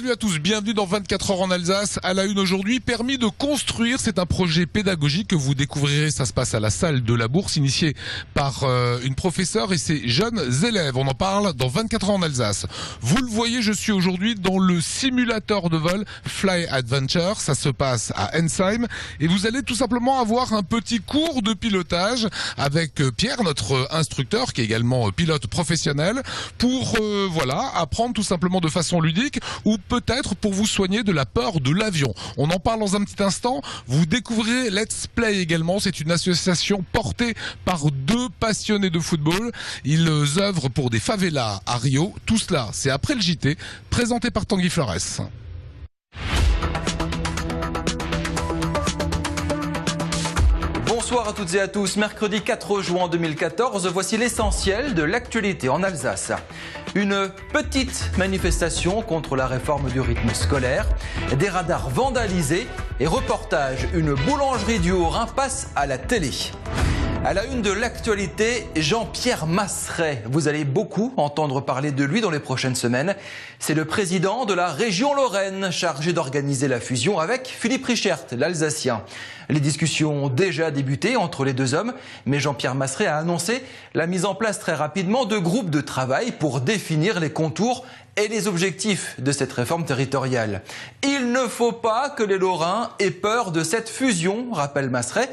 Salut à tous, bienvenue dans 24 heures en Alsace. À la une aujourd'hui, permis de construire, c'est un projet pédagogique que vous découvrirez. Ça se passe à la salle de la Bourse, initié par une professeure et ses jeunes élèves. On en parle dans 24 heures en Alsace. Vous le voyez, je suis aujourd'hui dans le simulateur de vol Fly Adventure. Ça se passe à Ensheim et vous allez tout simplement avoir un petit cours de pilotage avec Pierre, notre instructeur, qui est également pilote professionnel, pour apprendre tout simplement de façon ludique ou peut-être pour vous soigner de la peur de l'avion. On en parle dans un petit instant. Vous découvrirez Let's Play également. C'est une association portée par deux passionnés de football. Ils œuvrent pour des favelas à Rio. Tout cela, c'est après le JT, présenté par Tanguy Flores. Bonsoir à toutes et à tous. Mercredi 4 juin 2014, voici l'essentiel de l'actualité en Alsace. Une petite manifestation contre la réforme du rythme scolaire, des radars vandalisés et reportage, une boulangerie du Haut-Rhin passe à la télé. À la une de l'actualité, Jean-Pierre Masseret. Vous allez beaucoup entendre parler de lui dans les prochaines semaines. C'est le président de la région Lorraine, chargé d'organiser la fusion avec Philippe Richert, l'Alsacien. Les discussions ont déjà débuté entre les deux hommes, mais Jean-Pierre Masseret a annoncé la mise en place très rapidement de groupes de travail pour définir les contours et les objectifs de cette réforme territoriale. Il ne faut pas que les Lorrains aient peur de cette fusion, rappelle Masseret,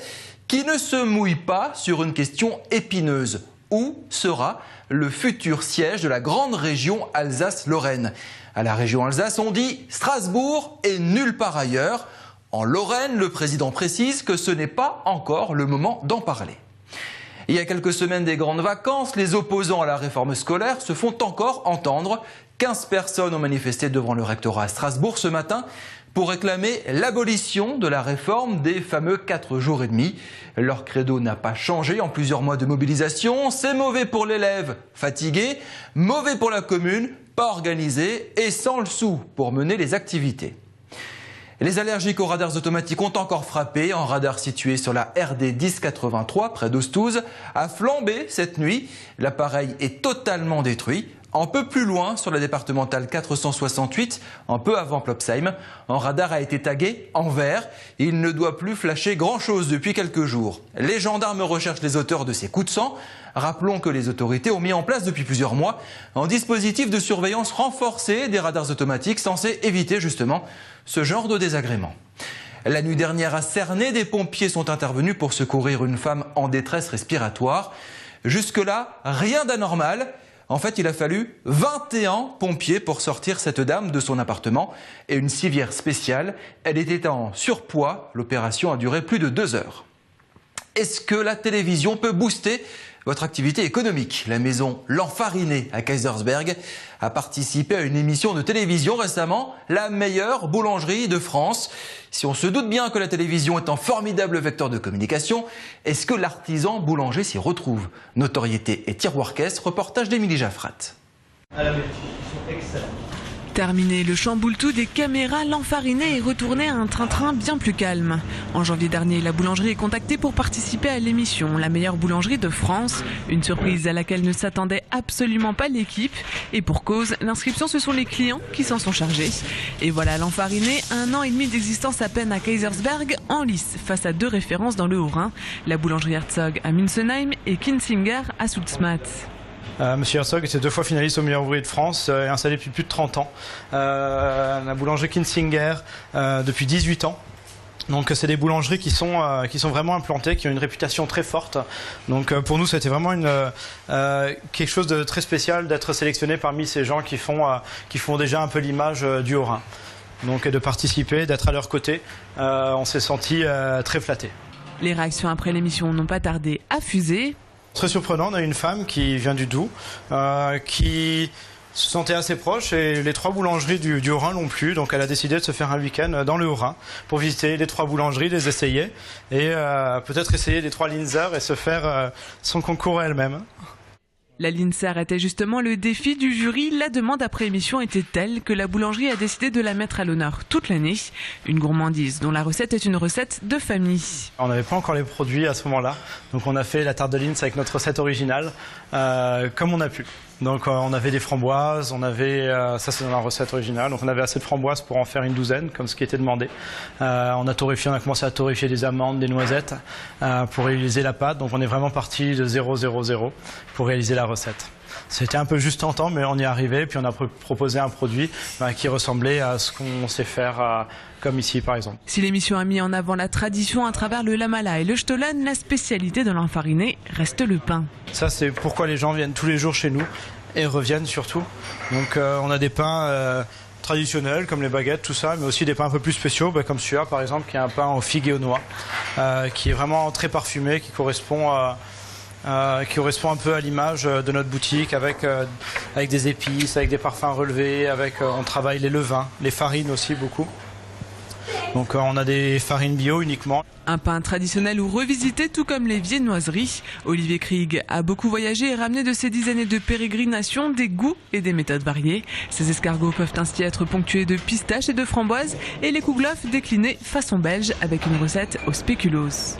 qui ne se mouille pas sur une question épineuse. Où sera le futur siège de la grande région Alsace-Lorraine? À la région Alsace, on dit Strasbourg et nulle part ailleurs. En Lorraine, le président précise que ce n'est pas encore le moment d'en parler. Il y a quelques semaines des grandes vacances, les opposants à la réforme scolaire se font encore entendre. 15 personnes ont manifesté devant le rectorat à Strasbourg ce matin pour réclamer l'abolition de la réforme des fameux 4 jours et demi. Leur credo n'a pas changé en plusieurs mois de mobilisation. C'est mauvais pour l'élève fatigué, mauvais pour la commune, pas organisé et sans le sou pour mener les activités. Les allergiques aux radars automatiques ont encore frappé. Un radar situé sur la RD 1083 près d'Ostouze a flambé cette nuit. L'appareil est totalement détruit. Un peu plus loin, sur la départementale 468, un peu avant Plopsheim, un radar a été tagué en vert. Il ne doit plus flasher grand-chose depuis quelques jours. Les gendarmes recherchent les auteurs de ces coups de sang. Rappelons que les autorités ont mis en place depuis plusieurs mois un dispositif de surveillance renforcée des radars automatiques censé éviter justement ce genre de désagrément. La nuit dernière à Cernay, des pompiers sont intervenus pour secourir une femme en détresse respiratoire. Jusque-là, rien d'anormal. En fait, il a fallu 21 pompiers pour sortir cette dame de son appartement et une civière spéciale. Elle était en surpoids. L'opération a duré plus de 2 heures. Est-ce que la télévision peut booster votre activité économique? La maison L'Enfariné à Kaysersberg a participé à une émission de télévision récemment, la meilleure boulangerie de France. Si on se doute bien que la télévision est un formidable vecteur de communication, est-ce que l'artisan boulanger s'y retrouve? Notoriété et tiroir-caisse, reportage d'Émilie Jaffrat. À la vérité, ils sont excellents. Terminé le chamboule-tout des caméras, L'Enfariné est retourné à un train-train bien plus calme. En janvier dernier, la boulangerie est contactée pour participer à l'émission La meilleure boulangerie de France. Une surprise à laquelle ne s'attendait absolument pas l'équipe. Et pour cause, l'inscription, ce sont les clients qui s'en sont chargés. Et voilà L'Enfariné, 1 an et demi d'existence à peine à Kaysersberg, en lice, face à 2 références dans le Haut-Rhin. La boulangerie Herzog à Münzenheim et Kinsinger à Sulzmatt. Monsieur Herzog était 2 fois finaliste au meilleur ouvrier de France et installé depuis plus de 30 ans. La boulangerie Kinsinger depuis 18 ans. Donc c'est des boulangeries qui sont vraiment implantées, qui ont une réputation très forte. Donc pour nous c'était vraiment quelque chose de très spécial d'être sélectionné parmi ces gens qui font déjà un peu l'image du Haut-Rhin. Donc de participer, d'être à leur côté, on s'est senti très flattés. Les réactions après l'émission n'ont pas tardé à fuser. Très surprenant, on a une femme qui vient du Doubs, qui se sentait assez proche et les 3 boulangeries du Haut-Rhin l'ont plu, donc elle a décidé de se faire un week-end dans le Haut-Rhin pour visiter les 3 boulangeries, les essayer et peut-être essayer les 3 Linzer et se faire son concours à elle-même. La Linser était justement le défi du jury. La demande après émission était telle que la boulangerie a décidé de la mettre à l'honneur toute l'année. Une gourmandise dont la recette est une recette de famille. On n'avait pas encore les produits à ce moment-là, donc on a fait la tarte de Linz avec notre recette originale, comme on a pu. Donc on avait des framboises, ça c'est dans la recette originale, donc on avait assez de framboises pour en faire une douzaine, comme ce qui était demandé. On a commencé à torréfier des amandes, des noisettes pour réaliser la pâte, donc on est vraiment parti de 0, 0, 0 pour réaliser la recette. C'était un peu juste en temps, mais on y est arrivé, puis on a proposé un produit qui ressemblait à ce qu'on sait faire, comme ici par exemple. Si l'émission a mis en avant la tradition à travers le lamala et le shtolan, la spécialité de l'enfariné reste le pain. Ça c'est pourquoi les gens viennent tous les jours chez nous et reviennent surtout. Donc on a des pains traditionnels comme les baguettes, tout ça, mais aussi des pains un peu plus spéciaux, comme celui-là par exemple, qui est un pain aux figues et aux noix, qui est vraiment très parfumé, qui correspond un peu à l'image de notre boutique, avec des épices, avec des parfums relevés, on travaille les levains, les farines aussi beaucoup. Donc on a des farines bio uniquement. Un pain traditionnel ou revisité, tout comme les viennoiseries. Olivier Krieg a beaucoup voyagé et ramené de ses 10 années de pérégrination des goûts et des méthodes variées. Ces escargots peuvent ainsi être ponctués de pistaches et de framboises, et les kouglof déclinés façon belge avec une recette au spéculoos.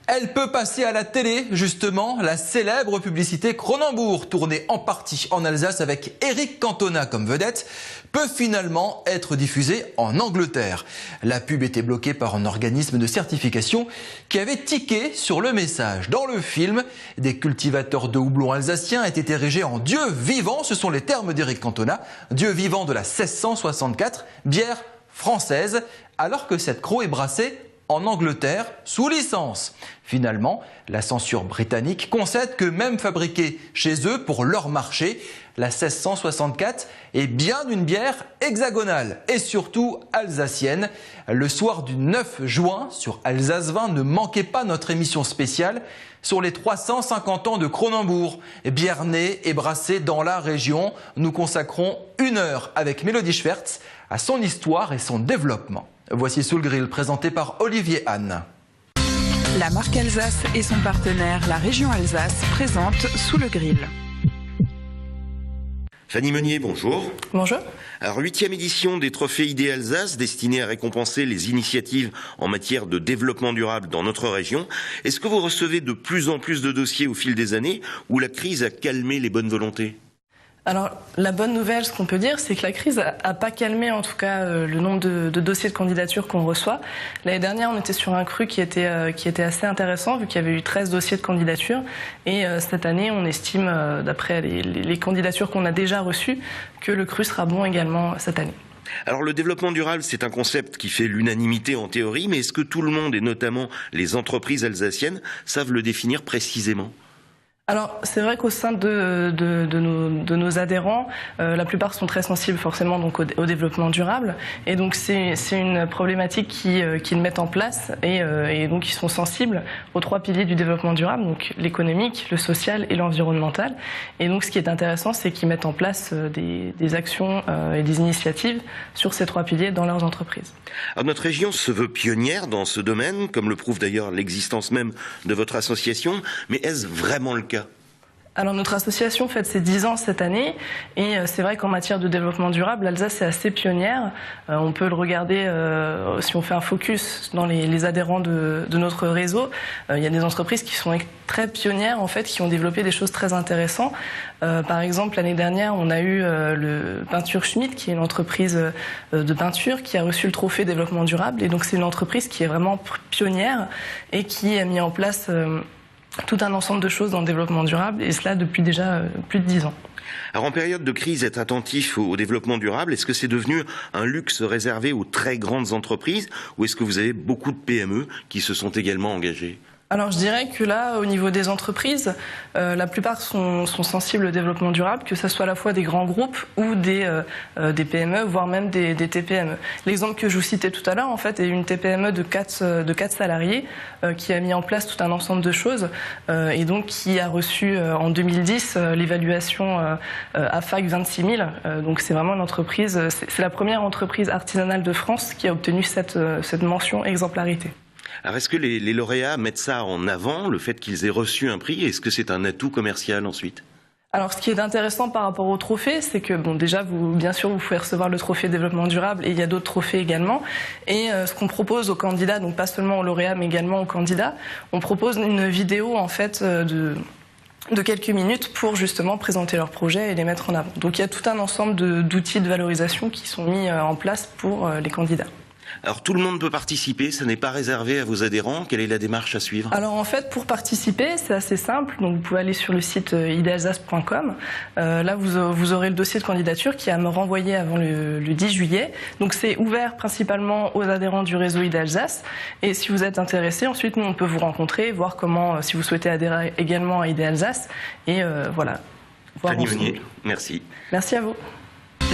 Elle peut passer à la télé, justement, la célèbre publicité Cronenbourg, tournée en partie en Alsace avec Eric Cantona comme vedette, peut finalement être diffusée en Angleterre. La pub était bloquée par un organisme de certification qui avait tiqué sur le message. Dans le film, des cultivateurs de houblon alsaciens étaient érigés en dieux vivants, ce sont les termes d'Eric Cantona, dieu vivant de la 1664, bière française, alors que cette croix est brassée en Angleterre sous licence. Finalement, la censure britannique concède que même fabriquée chez eux pour leur marché, la 1664 est bien une bière hexagonale et surtout alsacienne. Le soir du 9 juin sur Alsace 20, ne manquez pas notre émission spéciale sur les 350 ans de Cronenbourg. Bière née et brassée dans la région. Nous consacrons 1 heure avec Mélodie Schwertz à son histoire et son développement. Voici Sous le Grill, présenté par Olivier Anne. La marque Alsace et son partenaire, la région Alsace, présentent Sous le Grill. Fanny Meunier, bonjour. Bonjour. Alors, 8e édition des Trophées ID Alsace, destinée à récompenser les initiatives en matière de développement durable dans notre région. Est-ce que vous recevez de plus en plus de dossiers au fil des années ou la crise a calmé les bonnes volontés ? Alors, la bonne nouvelle, ce qu'on peut dire, c'est que la crise a pas calmé, en tout cas, le nombre de dossiers de candidature qu'on reçoit. L'année dernière, on était sur un cru qui était assez intéressant, vu qu'il y avait eu 13 dossiers de candidature. Et cette année, on estime, d'après les candidatures qu'on a déjà reçues, que le cru sera bon également cette année. Alors, le développement durable, c'est un concept qui fait l'unanimité en théorie, mais est-ce que tout le monde, et notamment les entreprises alsaciennes, savent le définir précisément ? Alors, c'est vrai qu'au sein de nos adhérents, la plupart sont très sensibles forcément donc au développement durable, et donc c'est une problématique qu'ils mettent en place, et donc ils sont sensibles aux 3 piliers du développement durable, donc l'économique, le social et l'environnemental. Et donc ce qui est intéressant, c'est qu'ils mettent en place des actions et des initiatives sur ces 3 piliers dans leurs entreprises. Alors, notre région se veut pionnière dans ce domaine, comme le prouve d'ailleurs l'existence même de votre association, mais est-ce vraiment le cas ? Alors notre association fête ses 10 ans cette année, et c'est vrai qu'en matière de développement durable, l'Alsace est assez pionnière. On peut le regarder si on fait un focus dans les adhérents de notre réseau. Il y a des entreprises qui sont très pionnières en fait, qui ont développé des choses très intéressantes. Par exemple, l'année dernière, on a eu le Peinture Schmidt, qui est une entreprise de peinture qui a reçu le trophée développement durable. Et donc c'est une entreprise qui est vraiment pionnière et qui a mis en place tout un ensemble de choses dans le développement durable, et cela depuis déjà plus de 10 ans. Alors, en période de crise, être attentif au développement durable, est-ce que c'est devenu un luxe réservé aux très grandes entreprises, ou est-ce que vous avez beaucoup de PME qui se sont également engagées ? Alors je dirais que là, au niveau des entreprises, la plupart sont sensibles au développement durable, que ce soit à la fois des grands groupes ou des PME, voire même des TPME. L'exemple que je vous citais tout à l'heure, en fait, est une TPME de 4 salariés qui a mis en place tout un ensemble de choses et donc qui a reçu en 2010 l'évaluation AFAC 26 000. Donc c'est vraiment une entreprise, c'est la première entreprise artisanale de France qui a obtenu cette mention exemplarité. Alors est-ce que les lauréats mettent ça en avant, le fait qu'ils aient reçu un prix? Est-ce que c'est un atout commercial ensuite? Alors, ce qui est intéressant par rapport au trophée, c'est que, bon, déjà, bien sûr, vous pouvez recevoir le trophée développement durable et il y a d'autres trophées également. Et ce qu'on propose aux candidats, donc pas seulement aux lauréats, mais également aux candidats, on propose une vidéo, en fait, de quelques minutes pour justement présenter leurs projets et les mettre en avant. Donc, il y a tout un ensemble d'outils de valorisation qui sont mis en place pour les candidats. Alors tout le monde peut participer, ça n'est pas réservé à vos adhérents. Quelle est la démarche à suivre? Alors en fait, pour participer, c'est assez simple. Donc vous pouvez aller sur le site idealsace.com. Là, vous aurez le dossier de candidature qui est à me renvoyer avant le 10 juillet. Donc c'est ouvert principalement aux adhérents du réseau Idealsace. Et si vous êtes intéressé, ensuite nous on peut vous rencontrer, voir comment, si vous souhaitez adhérer également à Idealsace. Et voilà. Fanny Meunier, merci. Merci à vous.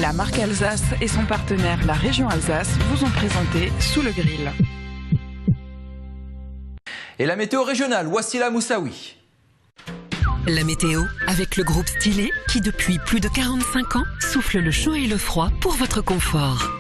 La marque Alsace et son partenaire, la région Alsace, vous ont présenté Sous le grill. Et la météo régionale, Wassila Moussaoui. La météo avec le groupe Stylé qui depuis plus de 45 ans souffle le chaud et le froid pour votre confort.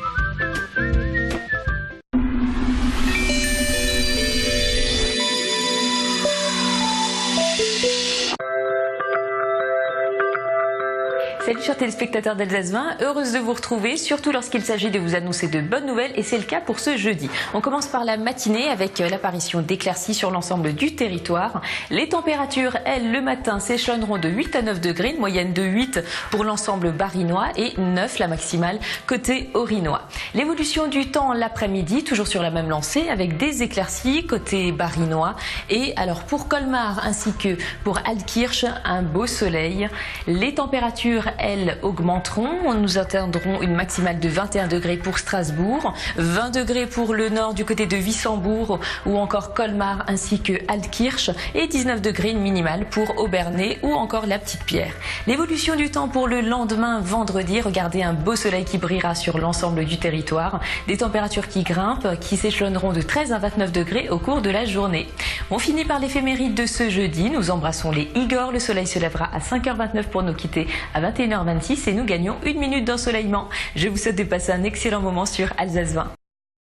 Salut chers téléspectateurs d'Alsace 20, heureuse de vous retrouver, surtout lorsqu'il s'agit de vous annoncer de bonnes nouvelles et c'est le cas pour ce jeudi. On commence par la matinée avec l'apparition d'éclaircies sur l'ensemble du territoire. Les températures, elles, le matin s'échelonneront de 8 à 9 degrés, une moyenne de 8 pour l'ensemble barinois et 9 la maximale côté orinois. L'évolution du temps l'après-midi, toujours sur la même lancée avec des éclaircies côté barinois et alors pour Colmar ainsi que pour Altkirch, un beau soleil. Les températures elles augmenteront. Nous atteindrons une maximale de 21 degrés pour Strasbourg, 20 degrés pour le nord du côté de Wissembourg ou encore Colmar ainsi que Altkirch et 19 degrés une minimale pour Obernai ou encore la Petite-Pierre. L'évolution du temps pour le lendemain vendredi, regardez un beau soleil qui brillera sur l'ensemble du territoire, des températures qui grimpent, qui s'échelonneront de 13 à 29 degrés au cours de la journée. On finit par l'éphéméride de ce jeudi, nous embrassons les Igor, le soleil se lèvera à 5h29 pour nous quitter à 21h26 et nous gagnons 1 minute d'ensoleillement. Je vous souhaite de passer un excellent moment sur Alsace 20.